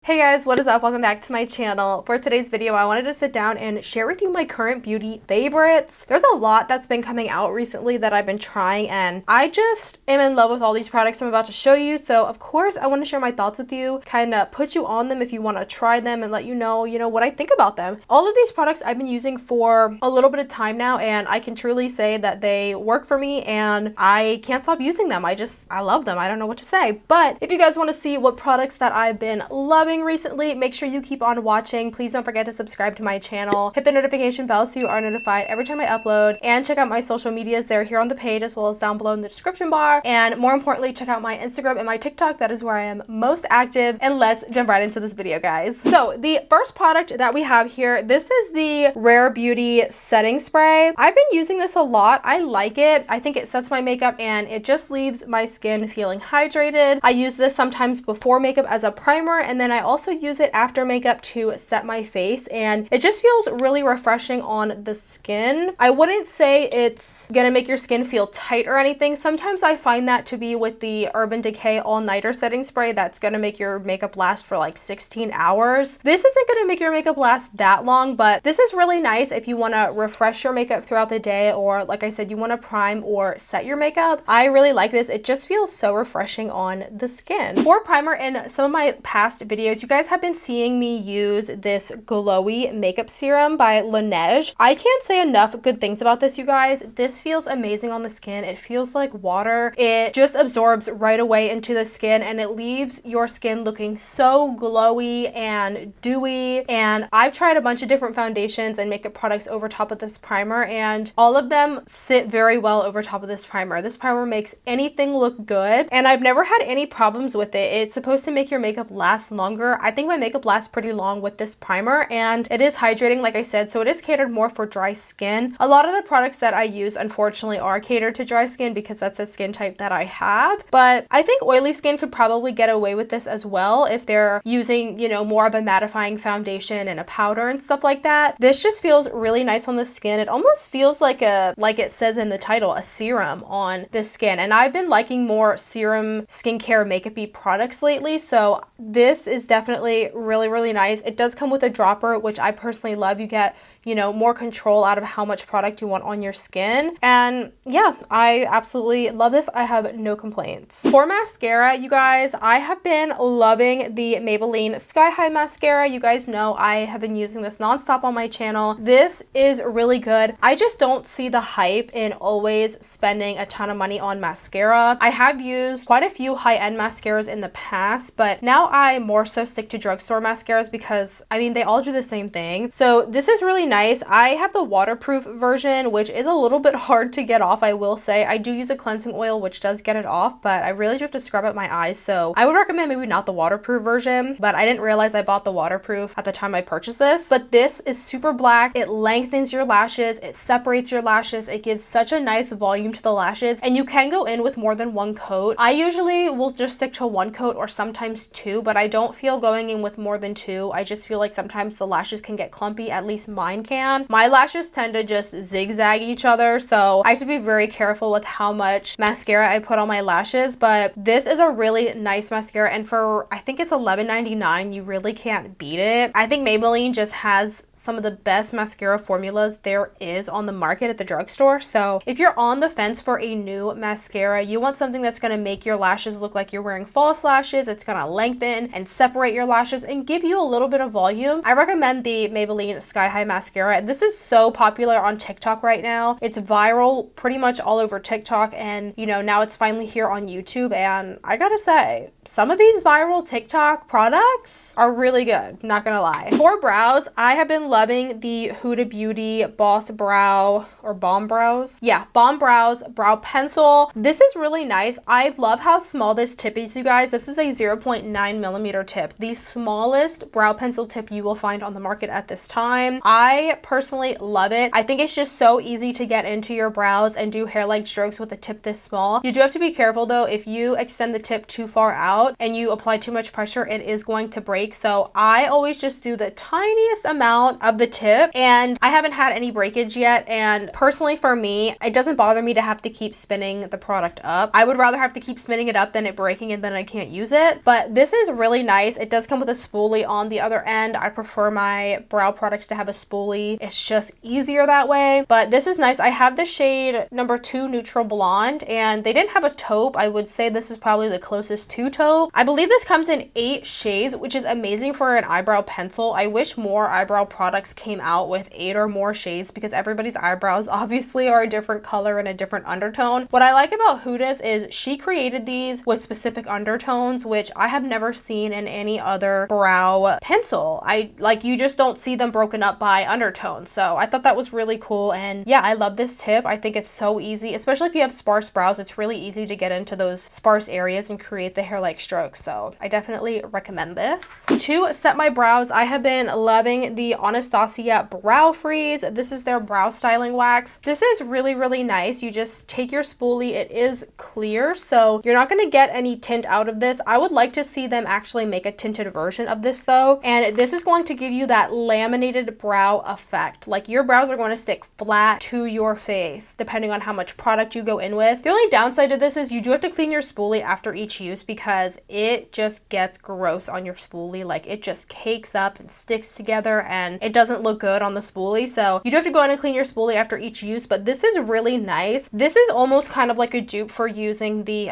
Hey guys, what is up? Welcome back to my channel. For today's video, I wanted to sit down and share with you my current beauty favorites. There's a lot that's been coming out recently that I've been trying, and I just am in love with all these products I'm about to show you. So of course, I want to share my thoughts with you, kind of put you on them if you want to try them and let you know, what I think about them. All of these products I've been using for a little bit of time now, and I can truly say that they work for me and I can't stop using them. I love them. I don't know what to say. But if you guys want to see what products that I've been loving recently, make sure you keep on watching. Please don't forget to subscribe to my channel, hit the notification bell so you are notified every time I upload, and check out my social medias. They're here on the page as well as down below in the description bar. And more importantly, check out my Instagram and my TikTok. That is where I am most active. And let's jump right into this video, guys. So the first product that we have here, this is the Rare Beauty setting spray. I've been using this a lot. I like it. I think it sets my makeup and it just leaves my skin feeling hydrated. I use this sometimes before makeup as a primer, and then I also use it after makeup to set my face, and it just feels really refreshing on the skin. I wouldn't say it's gonna make your skin feel tight or anything. Sometimes I find that to be with the Urban Decay all-nighter setting spray that's gonna make your makeup last for like 16 hours. This isn't gonna make your makeup last that long, but this is really nice if you wanna refresh your makeup throughout the day, or like I said, you wanna prime or set your makeup. I really like this. It just feels so refreshing on the skin. For primer, in some of my past videos, you guys have been seeing me use this glowy makeup serum by Laneige. I can't say enough good things about this, you guys. This feels amazing on the skin. It feels like water. It just absorbs right away into the skin, and it leaves your skin looking so glowy and dewy. And I've tried a bunch of different foundations and makeup products over top of this primer, and all of them sit very well over top of this primer. This primer makes anything look good, and I've never had any problems with it. It's supposed to make your makeup last longer. I think my makeup lasts pretty long with this primer, and it is hydrating, like I said, so it is catered more for dry skin. A lot of the products that I use, unfortunately, are catered to dry skin because that's a skin type that I have, but I think oily skin could probably get away with this as well if they're using, more of a mattifying foundation and a powder and stuff like that. This just feels really nice on the skin. It almost feels like it says in the title, a serum on the skin, and I've been liking more serum skincare makeup-y products lately, so this is definitely really nice. It does come with a dropper, which I personally love. You get more control out of how much product you want on your skin. And yeah, I absolutely love this. I have no complaints. For mascara, you guys, I have been loving the Maybelline Sky High mascara. You guys know I have been using this nonstop on my channel. This is really good. I just don't see the hype in always spending a ton of money on mascara. I have used quite a few high-end mascaras in the past, but now I more so stick to drugstore mascaras because, they all do the same thing. So this is really nice. I have the waterproof version, which is a little bit hard to get off, I will say. I do use a cleansing oil, which does get it off, but I really do have to scrub out my eyes, so I would recommend maybe not the waterproof version, but I didn't realize I bought the waterproof at the time I purchased this. But this is super black. It lengthens your lashes. It separates your lashes. It gives such a nice volume to the lashes, and you can go in with more than one coat. I usually will just stick to one coat or sometimes two, but I don't feel going in with more than two. I just feel like sometimes the lashes can get clumpy, at least mine can. My lashes tend to just zigzag each other, so I have to be very careful with how much mascara I put on my lashes. But this is a really nice mascara, and for, I think it's $11.99, you really can't beat it. I think Maybelline just has some of the best mascara formulas there is on the market at the drugstore. So if you're on the fence for a new mascara, you want something that's going to make your lashes look like you're wearing false lashes, it's going to lengthen and separate your lashes and give you a little bit of volume, I recommend the Maybelline Sky High mascara. This is so popular on TikTok right now. It's viral pretty much all over TikTok, and now it's finally here on YouTube, and I gotta say, some of these viral TikTok products are really good, not gonna lie. For brows, I have been loving the Huda Beauty Boss Brow, or Bomb Brows. Yeah, Bomb Brows Brow Pencil. This is really nice. I love how small this tip is, you guys. This is a 0.9 millimeter tip. The smallest brow pencil tip you will find on the market at this time. I personally love it. I think it's just so easy to get into your brows and do hair-like strokes with a tip this small. You do have to be careful though. If you extend the tip too far out and you apply too much pressure, it is going to break. So I always just do the tiniest amount out of the tip, and I haven't had any breakage yet. And personally for me, it doesn't bother me to have to keep spinning the product up. I would rather have to keep spinning it up than it breaking and then I can't use it. But this is really nice. It does come with a spoolie on the other end. I prefer my brow products to have a spoolie. It's just easier that way. But this is nice. I have the shade number 2 Neutral Blonde, and they didn't have a taupe. I would say this is probably the closest to taupe. I believe this comes in 8 shades, which is amazing for an eyebrow pencil. I wish more eyebrow products came out with 8 or more shades, because everybody's eyebrows obviously are a different color and a different undertone. What I like about Huda's is she created these with specific undertones, which I have never seen in any other brow pencil. You just don't see them broken up by undertones. So I thought that was really cool. And yeah, I love this tip. I think it's so easy, especially if you have sparse brows. It's really easy to get into those sparse areas and create the hair-like strokes. So I definitely recommend this. To set my brows, I have been loving the Anastasia Brow Freeze. This is their brow styling wax. This is really, really nice. You just take your spoolie. It is clear, so you're not going to get any tint out of this. I would like to see them actually make a tinted version of this though, and this is going to give you that laminated brow effect. Like, your brows are going to stick flat to your face depending on how much product you go in with. The only downside to this is you do have to clean your spoolie after each use, because it just gets gross on your spoolie. Like, it just cakes up and sticks together and it doesn't look good on the spoolie. So you do have to go in and clean your spoolie after each use, but this is really nice. This is almost kind of like a dupe for using the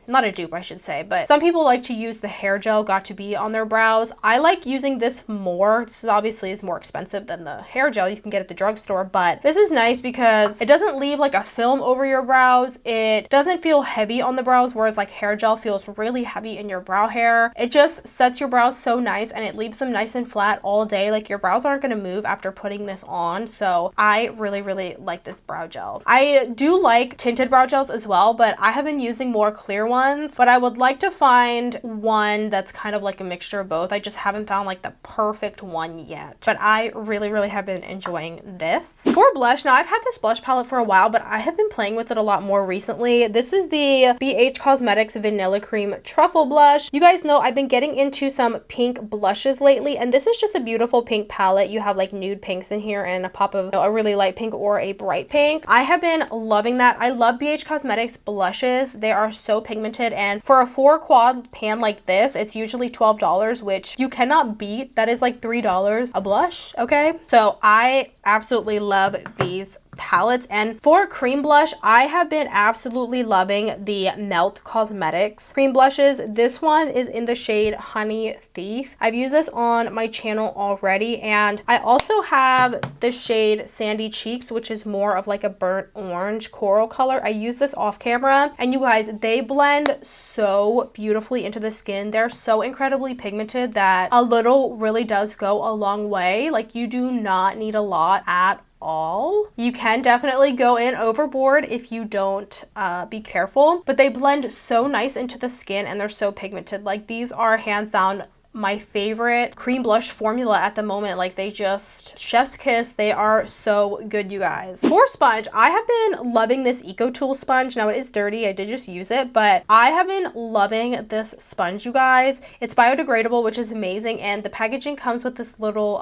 not a dupe I should say, but some people like to use the hair gel Got2b on their brows. I like using this more. This is obviously is more expensive than the hair gel you can get at the drugstore, but this is nice because it doesn't leave like a film over your brows. It doesn't feel heavy on the brows, whereas like hair gel feels really heavy in your brow hair. It just sets your brows so nice and it leaves them nice and flat all day. Like, your brows aren't going to move after putting this on. So I really, really like this brow gel. I do like tinted brow gels as well, but I have been using more clear ones, but I would like to find one that's kind of like a mixture of both. I just haven't found like the perfect one yet, but I really, really have been enjoying this. For blush, now I've had this blush palette for a while, but I have been playing with it a lot more recently. This is the BH Cosmetics Vanilla Cream Truffle Blush. You guys know I've been getting into some pink blushes lately, and this is just a beautiful pink palette. You have like nude pinks in here and a pop of a really light pink or a bright pink. I have been loving that. I love BH Cosmetics blushes. They are so pigmented, and for a 4 quad pan like this, it's usually $12, which you cannot beat. That is like $3 a blush, okay? So I absolutely love these palettes. And for cream blush, I have been absolutely loving the Melt Cosmetics cream blushes. This one is in the shade Honey Thief. I've used this on my channel already, and I also have the shade Sandy Cheeks, which is more of like a burnt orange coral color. I use this off camera, and you guys, they blend so beautifully into the skin. They're so incredibly pigmented that a little really does go a long way. Like, you do not need a lot at all. You can definitely go in overboard if you don't be careful, but they blend so nice into the skin and they're so pigmented. Like, these are hands down my favorite cream blush formula at the moment. Like, they just chef's kiss. They are so good, you guys. For sponge, I have been loving this Eco Tool sponge. Now, it is dirty. I did just use it, but I have been loving this sponge, you guys. It's biodegradable, which is amazing, and the packaging comes with this little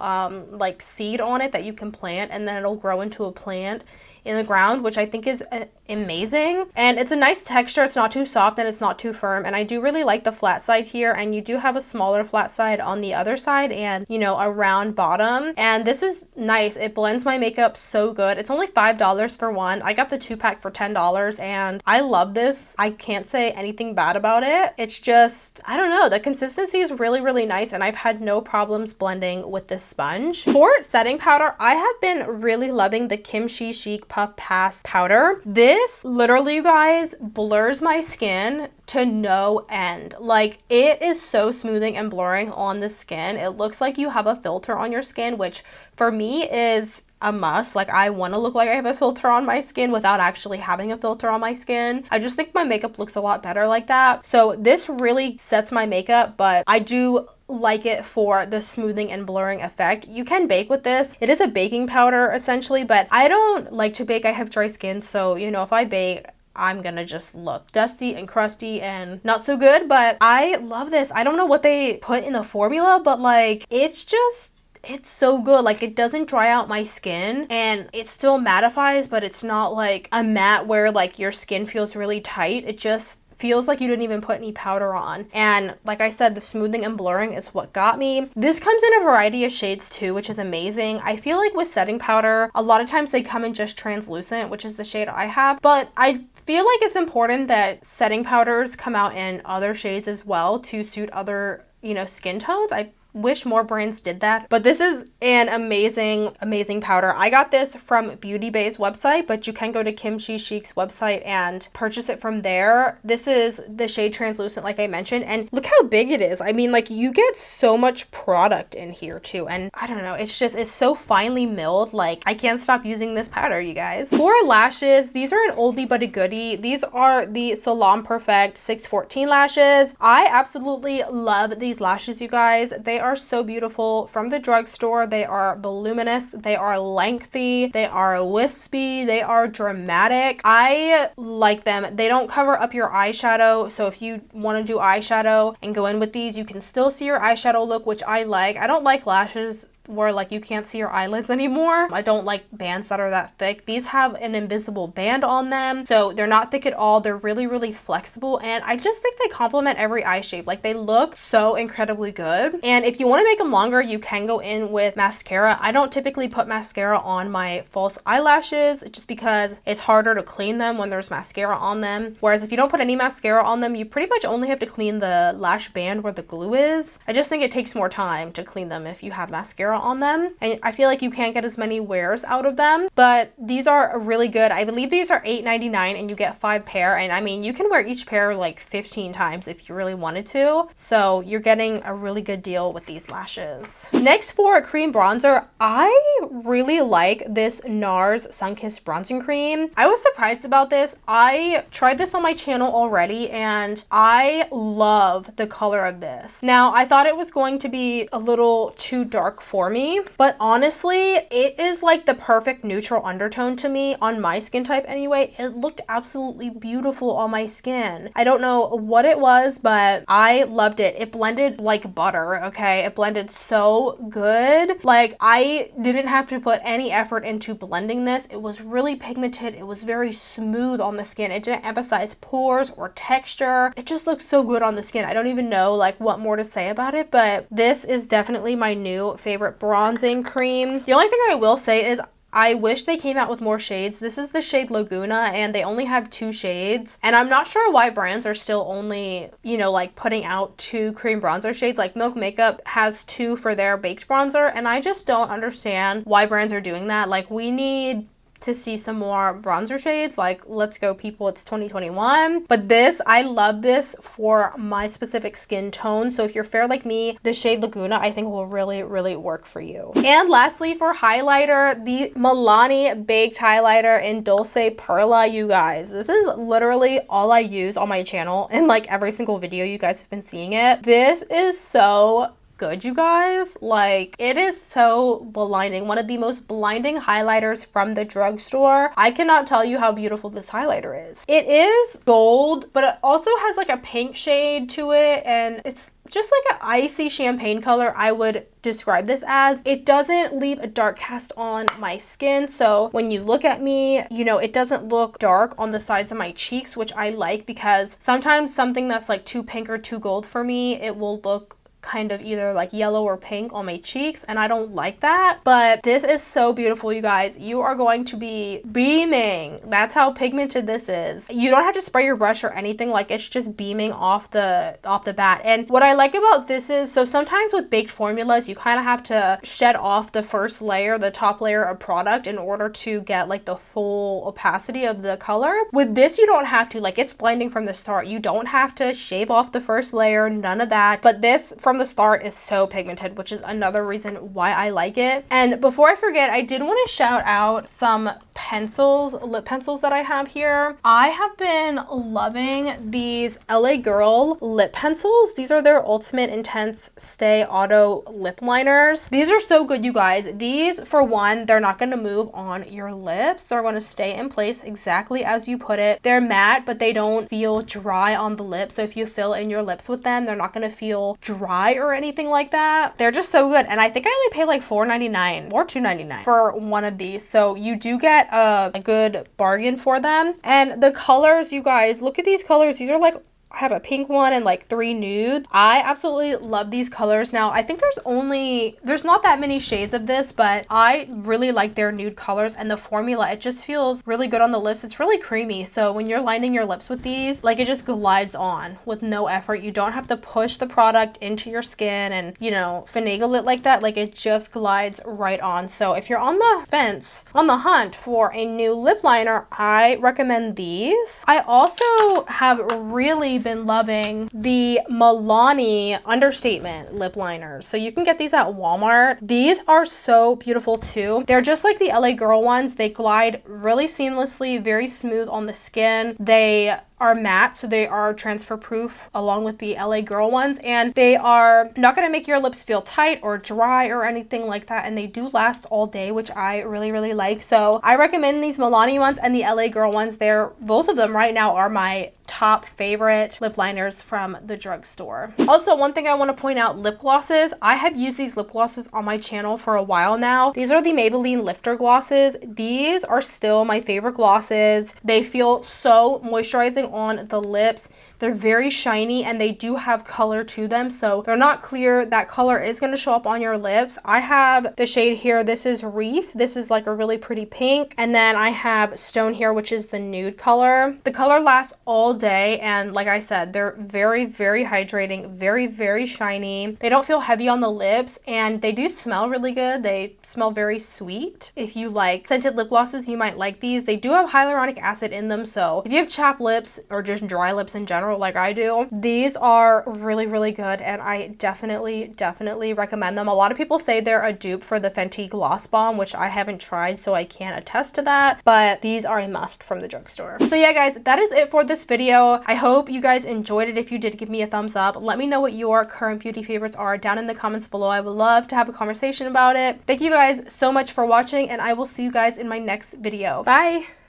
like seed on it that you can plant, and then it'll grow into a plant in the ground, which I think is amazing. And it's a nice texture. It's not too soft and it's not too firm, and I do really like the flat side here, and you do have a smaller flat side on the other side, and you know, a round bottom. And this is nice. It blends my makeup so good. It's only $5 for one. I got the 2-pack for $10, and I love this. I can't say anything bad about it. It's just, I don't know, the consistency is really, really nice, and I've had no problems blending with this sponge. For setting powder, I have been really loving the Kimchi Chic Puff Pass powder. This literally, you guys, blurs my skin to no end. Like, it is so smoothing and blurring on the skin. It looks like you have a filter on your skin, which for me is a must. Like, I want to look like I have a filter on my skin without actually having a filter on my skin. I just think my makeup looks a lot better like that. So this really sets my makeup, but I do like it for the smoothing and blurring effect. You can bake with this. It is a baking powder essentially, but I don't like to bake. I have dry skin, so you know, if I bake, I'm gonna just look dusty and crusty and not so good. But I love this. I don't know what they put in the formula, but like, it's just it's so good. Like, it doesn't dry out my skin and it still mattifies, but it's not like a matte where like your skin feels really tight. It just feels like you didn't even put any powder on. And like I said, the smoothing and blurring is what got me. This comes in a variety of shades too, which is amazing. I feel like with setting powder, a lot of times they come in just translucent, which is the shade I have, but I feel like it's important that setting powders come out in other shades as well to suit other, you know, skin tones. I wish more brands did that, but this is an amazing powder. I got this from Beauty Bay's website, but you can go to Kimchi Chic's website and purchase it from there. This is the shade translucent, like I mentioned, and look how big it is. I mean, like, you get so much product in here too, and I don't know, it's so finely milled. Like, I can't stop using this powder, you guys. For lashes, these are an oldie but a goodie. These are the Salon Perfect 614 lashes. I absolutely love these lashes, you guys. They are so beautiful. From the drugstore, they are voluminous, they are lengthy, they are wispy, they are dramatic. I like them. They don't cover up your eyeshadow, so if you want to do eyeshadow and go in with these, you can still see your eyeshadow look, which I like. I don't like lashes where like you can't see your eyelids anymore. I don't like bands that are that thick. These have an invisible band on them, so they're not thick at all. They're really flexible, and I just think they complement every eye shape. Like, they look so incredibly good. And if you want to make them longer, you can go in with mascara. I don't typically put mascara on my false eyelashes just because it's harder to clean them when there's mascara on them, whereas if you don't put any mascara on them, you pretty much only have to clean the lash band where the glue is. I just think it takes more time to clean them if you have mascara on them, and I feel like you can't get as many wears out of them, but these are really good. I believe these are $8.99 and you get 5 pair, and I mean, you can wear each pair like 15 times if you really wanted to, so you're getting a really good deal with these lashes. Next, for a cream bronzer, I really like this NARS Sunkissed Bronzing Cream. I was surprised about this. I tried this on my channel already and I love the color of this. Now, I thought it was going to be a little too dark for me, but honestly, it is like the perfect neutral undertone to me on my skin type anyway. It looked absolutely beautiful on my skin. I don't know what it was, but I loved it. It blended like butter, okay? It blended so good. Like, I didn't have to put any effort into blending this. It was really pigmented. It was very smooth on the skin. It didn't emphasize pores or texture. It just looks so good on the skin. I don't even know like what more to say about it, but this is definitely my new favorite bronzing cream. The only thing I will say is I wish they came out with more shades. This is the shade Laguna and they only have 2 shades. And I'm not sure why brands are still only, you know, like putting out 2 cream bronzer shades. Like Milk Makeup has 2 for their baked bronzer, and I just don't understand why brands are doing that. Like, we need to see some more bronzer shades. Like, let's go people, it's 2021. But this, I love this for my specific skin tone. So if you're fair like me, the shade Laguna I think will really work for you. And lastly, for highlighter, the Milani Baked Highlighter in Dulce Perla, you guys. This is literally all I use on my channel, and like every single video you guys have been seeing it. This is so good, you guys. Like, it is so blinding. One of the most blinding highlighters from the drugstore. I cannot tell you how beautiful this highlighter is. It is gold, but it also has like a pink shade to it, and it's just like an icy champagne color, I would describe this as. It doesn't leave a dark cast on my skin, so when you look at me, you know, it doesn't look dark on the sides of my cheeks, which I like, because sometimes something that's like too pink or too gold for me, it will look kind of either like yellow or pink on my cheeks, and I don't like that. But this is so beautiful, you guys. You are going to be beaming. That's how pigmented this is. You don't have to spray your brush or anything. Like, it's just beaming off the bat. And what I like about this is, so sometimes with baked formulas, you kind of have to shed off the first layer, the top layer of product, in order to get like the full opacity of the color. With this, you don't have to. Like, it's blending from the start. You don't have to shave off the first layer, none of that. But this from the start is so pigmented, which is another reason why I like it. And before I forget, I did want to shout out some pencils, lip pencils that I have here. I have been loving these LA Girl lip pencils. These are their Ultimate Intense Stay Auto lip liners. These are so good, you guys. These, for one, they're not going to move on your lips. They're going to stay in place exactly as you put it. They're matte, but they don't feel dry on the lips. So if you fill in your lips with them, they're not going to feel dry dry or anything like that. They're just so good. And I think I only paid like $4.99 or $2.99 for one of these. So you do get a good bargain for them. And the colors, you guys, look at these colors. These are like, I have a pink one and like 3 nudes. I absolutely love these colors. Now, I think there's not that many shades of this, but I really like their nude colors, and the formula, it just feels really good on the lips. It's really creamy. So when you're lining your lips with these, like, it just glides on with no effort. You don't have to push the product into your skin and, you know, finagle it like that. Like, it just glides right on. So if you're on the fence, on the hunt for a new lip liner, I recommend these. I also have really been loving the Milani Understatement lip liners. So you can get these at Walmart. These are so beautiful too. They're just like the LA Girl ones. They glide really seamlessly, very smooth on the skin. They are matte, so they are transfer proof along with the LA Girl ones, and they are not going to make your lips feel tight or dry or anything like that, and they do last all day, which I really like. So I recommend these Milani ones and the LA Girl ones. They're both of them right now are my top favorite lip liners from the drugstore. Also, one thing I want to point out, lip glosses. I have used these lip glosses on my channel for a while now. These are the Maybelline Lifter glosses. These are still my favorite glosses. They feel so moisturizing on the lips. They're very shiny and they do have color to them, so they're not clear. That color is going to show up on your lips. I have the shade here. This is Reef. This is like a really pretty pink. And then I have Stone here, which is the nude color. The color lasts all day, and like I said, they're very hydrating, very shiny. They don't feel heavy on the lips, and they do smell really good. They smell very sweet. If you like scented lip glosses, you might like these. They do have hyaluronic acid in them, so if you have chapped lips or just dry lips in general like I do, these are really good, and I definitely recommend them. A lot of people say they're a dupe for the Fenty Gloss Bomb, which I haven't tried, so I can't attest to that, but these are a must from the drugstore. So yeah, guys, that is it for this video. I hope you guys enjoyed it. If you did, give me a thumbs up. Let me know what your current beauty favorites are down in the comments below. I would love to have a conversation about it. Thank you guys so much for watching, and I will see you guys in my next video. Bye!